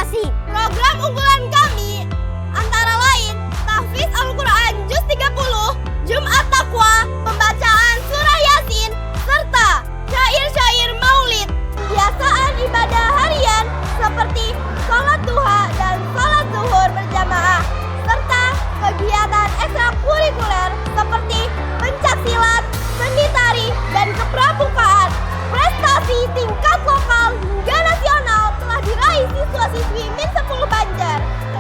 prestasi. Program unggulan kami antara lain tahfiz Al-Quran Juz 30, Jumat Taqwa, pembacaan surah Yasin, serta syair-syair maulid. Kebiasaan ibadah harian seperti sholat duha dan sholat zuhur berjamaah, serta kegiatan ekstrakurikuler seperti pencaksilat, seni tari, dan kepramukaan. Prestasi tingkat lokal hingga nasional telah diraih siswa-siswi Min 10 Banjar.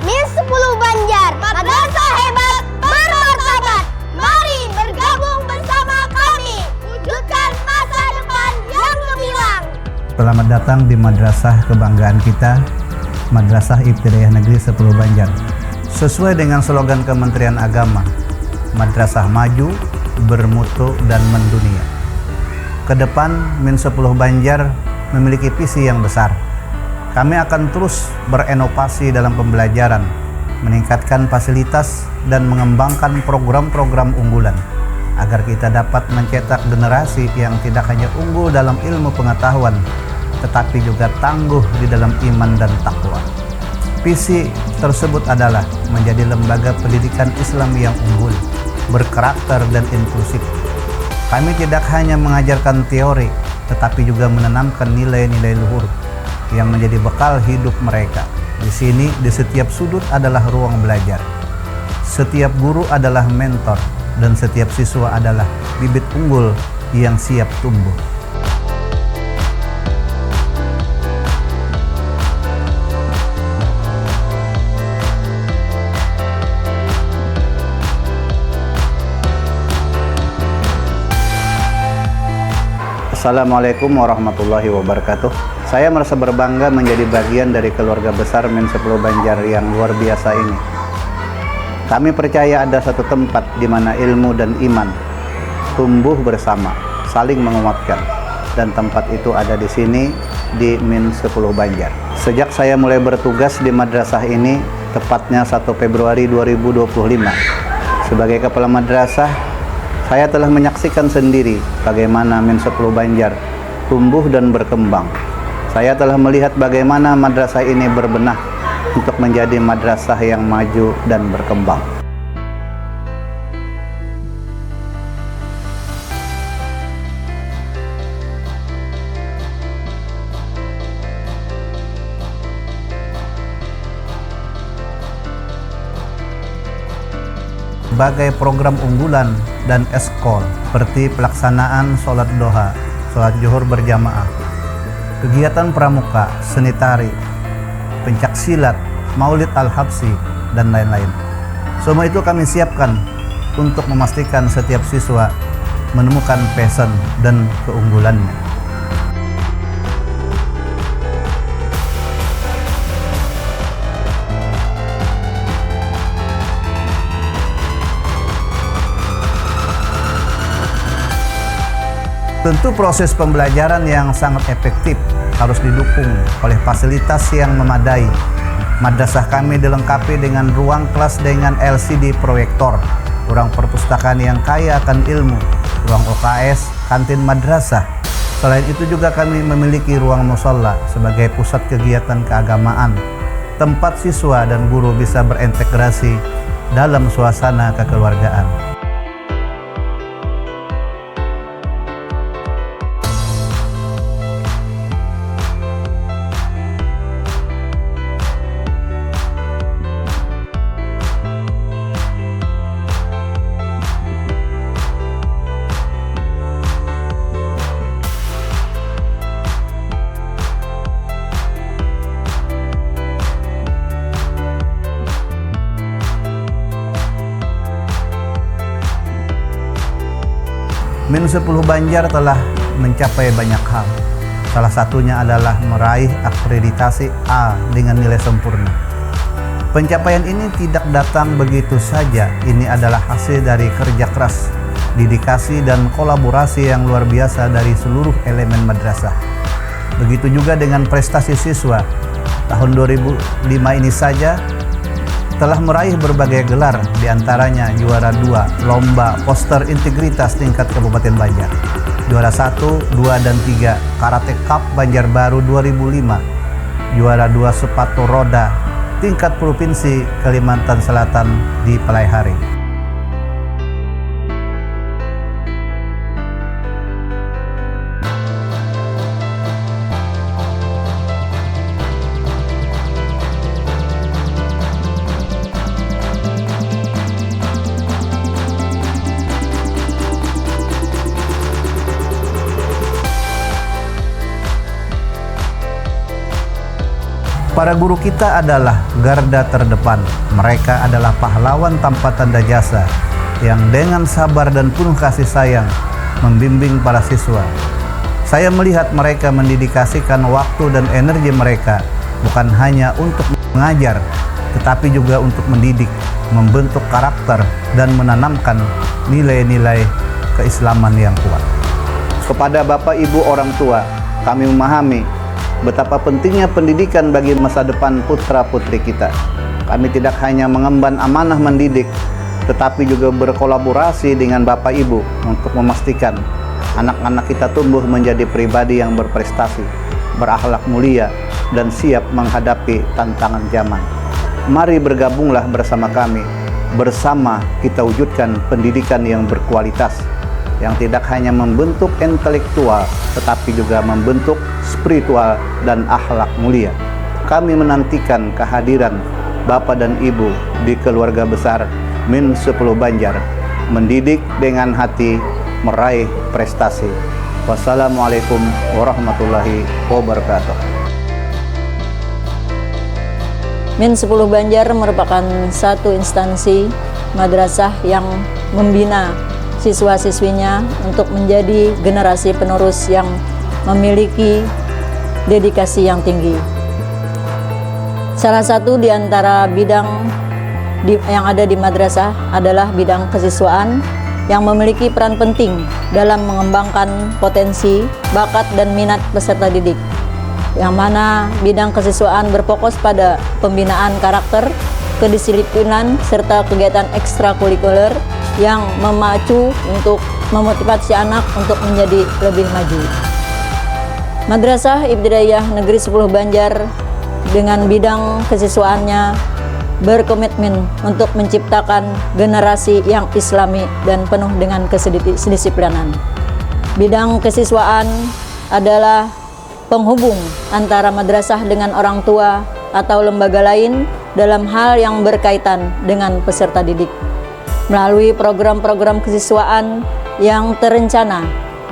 Min 10 Banjar, madrasah hebat bermartabat. Mari bergabung bersama kami, wujudkan masa depan yang gemilang. Selamat datang di madrasah kebanggaan kita, Madrasah Ibtidaiyah Negeri 10 Banjar. Sesuai dengan slogan Kementerian Agama, madrasah maju, bermutu, dan mendunia. Kedepan, Min 10 Banjar memiliki visi yang besar. Kami akan terus berinovasi dalam pembelajaran, meningkatkan fasilitas, dan mengembangkan program-program unggulan, agar kita dapat mencetak generasi yang tidak hanya unggul dalam ilmu pengetahuan, tetapi juga tangguh di dalam iman dan takwa. Visi tersebut adalah menjadi lembaga pendidikan Islam yang unggul, berkarakter, dan inklusif. Kami tidak hanya mengajarkan teori, tetapi juga menanamkan nilai-nilai luhur yang menjadi bekal hidup mereka. Di sini, di setiap sudut adalah ruang belajar. Setiap guru adalah mentor, dan setiap siswa adalah bibit unggul yang siap tumbuh. Assalamualaikum warahmatullahi wabarakatuh. Saya merasa berbangga menjadi bagian dari keluarga besar Min 10 Banjar yang luar biasa ini. Kami percaya ada satu tempat di mana ilmu dan iman tumbuh bersama, saling menguatkan. Dan tempat itu ada di sini, di Min 10 Banjar. Sejak saya mulai bertugas di madrasah ini, tepatnya 1 Februari 2025. Sebagai kepala madrasah, saya telah menyaksikan sendiri bagaimana Min 10 Banjar tumbuh dan berkembang. Saya telah melihat bagaimana madrasah ini berbenah untuk menjadi madrasah yang maju dan berkembang. Berbagai program unggulan dan eskol seperti pelaksanaan sholat duha, sholat zuhur berjamaah, kegiatan pramuka, seni tari, pencaksilat, maulid al-habsi, dan lain-lain. Semua itu kami siapkan untuk memastikan setiap siswa menemukan passion dan keunggulannya. Tentu proses pembelajaran yang sangat efektif harus didukung oleh fasilitas yang memadai. Madrasah kami dilengkapi dengan ruang kelas dengan LCD proyektor, ruang perpustakaan yang kaya akan ilmu, ruang UKS, kantin madrasah. Selain itu juga kami memiliki ruang musholla sebagai pusat kegiatan keagamaan, tempat siswa dan guru bisa berintegrasi dalam suasana kekeluargaan. Min 10 Banjar telah mencapai banyak hal. Salah satunya adalah meraih akreditasi A dengan nilai sempurna. Pencapaian ini tidak datang begitu saja. Ini adalah hasil dari kerja keras, dedikasi, dan kolaborasi yang luar biasa dari seluruh elemen madrasah. Begitu juga dengan prestasi siswa. Tahun 2005 ini saja telah meraih berbagai gelar, diantaranya juara 2 Lomba Poster Integritas tingkat Kabupaten Banjar, juara 1, 2, dan 3 Karate Cup Banjarbaru 2005, juara 2 sepatu roda tingkat Provinsi Kalimantan Selatan di Palaihari. Para guru kita adalah garda terdepan. Mereka adalah pahlawan tanpa tanda jasa yang dengan sabar dan penuh kasih sayang membimbing para siswa. Saya melihat mereka mendedikasikan waktu dan energi mereka bukan hanya untuk mengajar, tetapi juga untuk mendidik, membentuk karakter, dan menanamkan nilai-nilai keislaman yang kuat. Kepada Bapak Ibu orang tua, kami memahami betapa pentingnya pendidikan bagi masa depan putra-putri kita. Kami tidak hanya mengemban amanah mendidik, tetapi juga berkolaborasi dengan Bapak Ibu untuk memastikan anak-anak kita tumbuh menjadi pribadi yang berprestasi, berakhlak mulia, dan siap menghadapi tantangan zaman. Mari bergabunglah bersama kami. Bersama kita wujudkan pendidikan yang berkualitas, yang tidak hanya membentuk intelektual, tetapi juga membentuk spiritual dan akhlak mulia. Kami menantikan kehadiran Bapak dan Ibu di keluarga besar Min 10 Banjar, mendidik dengan hati, meraih prestasi. Wassalamualaikum warahmatullahi wabarakatuh. Min 10 Banjar merupakan satu instansi madrasah yang membina siswa-siswinya untuk menjadi generasi penerus yang memiliki dedikasi yang tinggi. Salah satu di antara bidang yang ada di madrasah adalah bidang kesiswaan yang memiliki peran penting dalam mengembangkan potensi, bakat, dan minat peserta didik. Yang mana bidang kesiswaan berfokus pada pembinaan karakter, kedisiplinan, serta kegiatan ekstrakurikuler yang memacu untuk memotivasi anak untuk menjadi lebih maju. Madrasah Ibtidaiyah Negeri 10 Banjar dengan bidang kesiswaannya berkomitmen untuk menciptakan generasi yang islami dan penuh dengan kedisiplinan. Bidang kesiswaan adalah penghubung antara madrasah dengan orang tua atau lembaga lain dalam hal yang berkaitan dengan peserta didik. Melalui program-program kesiswaan yang terencana,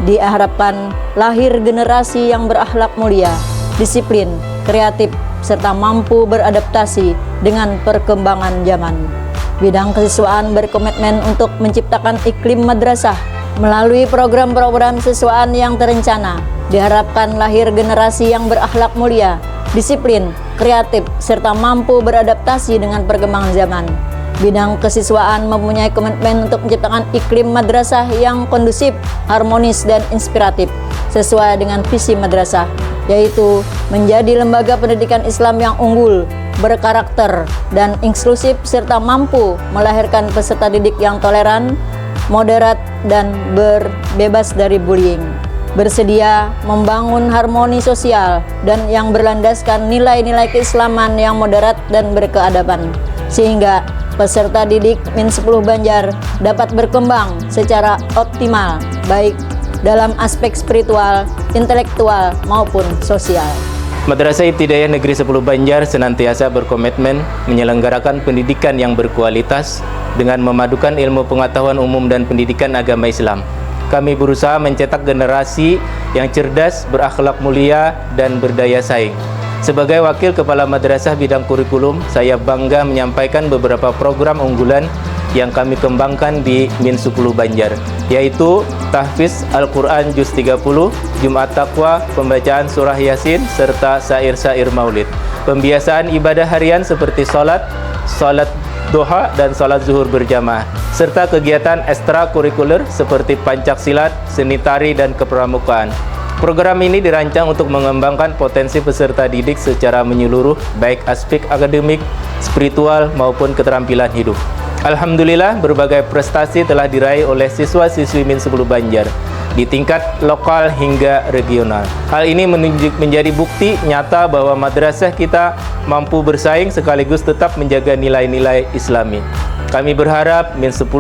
diharapkan lahir generasi yang berakhlak mulia, disiplin, kreatif, serta mampu beradaptasi dengan perkembangan zaman. Bidang kesiswaan berkomitmen untuk menciptakan iklim madrasah. Melalui program-program kesiswaan yang terencana, diharapkan lahir generasi yang berakhlak mulia, disiplin, kreatif, serta mampu beradaptasi dengan perkembangan zaman. Bidang kesiswaan mempunyai komitmen untuk menciptakan iklim madrasah yang kondusif, harmonis, dan inspiratif sesuai dengan visi madrasah, yaitu menjadi lembaga pendidikan Islam yang unggul, berkarakter, dan inklusif, serta mampu melahirkan peserta didik yang toleran, moderat, dan berbebas dari bullying. Bersedia membangun harmoni sosial dan yang berlandaskan nilai-nilai keislaman yang moderat dan berkeadaban, sehingga peserta didik Min 10 Banjar dapat berkembang secara optimal, baik dalam aspek spiritual, intelektual, maupun sosial. Madrasah Ibtidaiyah Negeri 10 Banjar senantiasa berkomitmen menyelenggarakan pendidikan yang berkualitas dengan memadukan ilmu pengetahuan umum dan pendidikan agama Islam. Kami berusaha mencetak generasi yang cerdas, berakhlak mulia, dan berdaya saing. Sebagai Wakil Kepala Madrasah Bidang Kurikulum, saya bangga menyampaikan beberapa program unggulan yang kami kembangkan di Min 10 Banjar, yaitu tahfiz Al-Quran Juz 30, Jumat Taqwa, pembacaan surah Yasin, serta syair-syair maulid. Pembiasaan ibadah harian seperti sholat duha, dan sholat zuhur berjamaah, serta kegiatan ekstrakurikuler seperti pencaksilat, seni tari, dan kepramukaan. Program ini dirancang untuk mengembangkan potensi peserta didik secara menyeluruh, baik aspek akademik, spiritual, maupun keterampilan hidup. Alhamdulillah, berbagai prestasi telah diraih oleh siswa-siswi Min 10 Banjar. di tingkat lokal hingga regional. Hal ini menjadi bukti nyata bahwa madrasah kita mampu bersaing sekaligus tetap menjaga nilai-nilai Islami. Kami berharap Min 10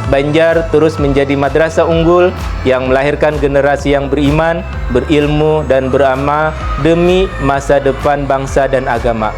Banjar terus menjadi madrasah unggul yang melahirkan generasi yang beriman, berilmu, dan beramal demi masa depan bangsa dan agama.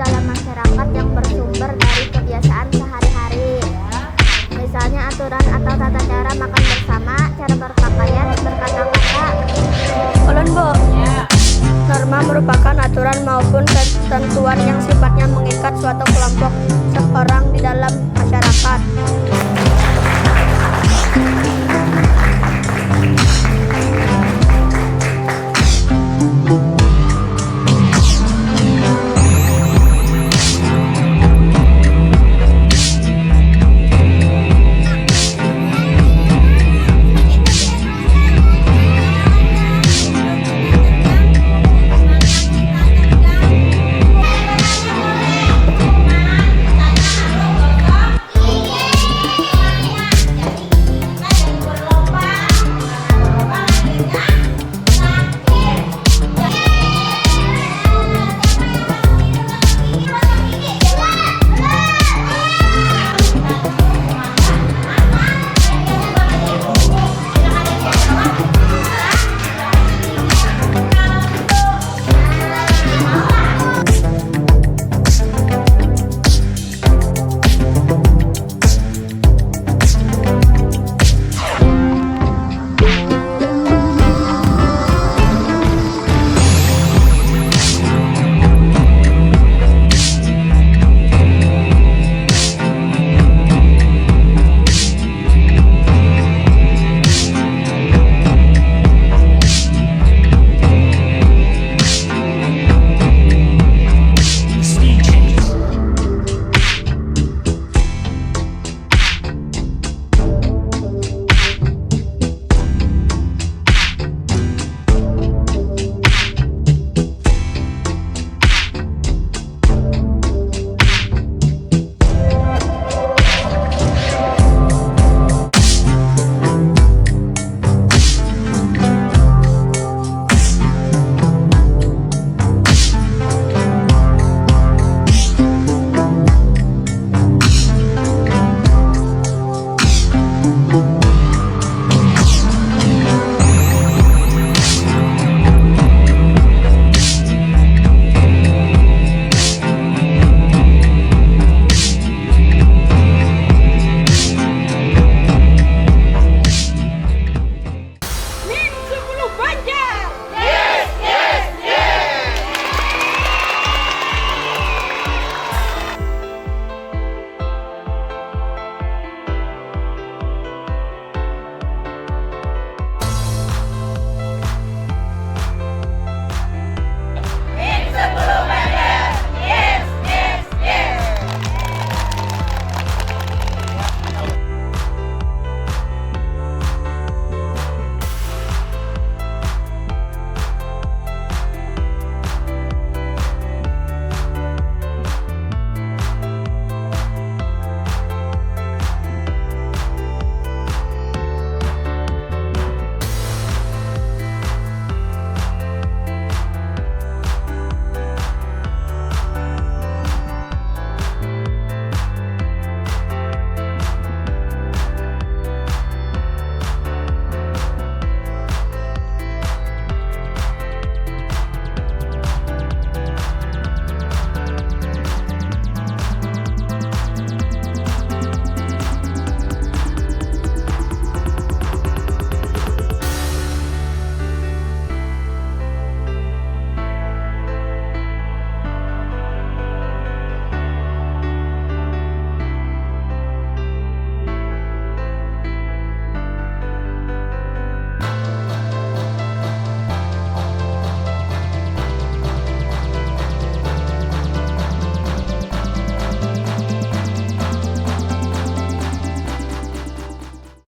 dalam masyarakat yang bersumber dari kebiasaan sehari-hari. Misalnya aturan atau tata cara makan bersama, cara berpakaian, berkata-kata. Ulun, Bu. Norma merupakan aturan maupun ketentuan yang sifatnya mengikat suatu kelompok orang di dalam masyarakat.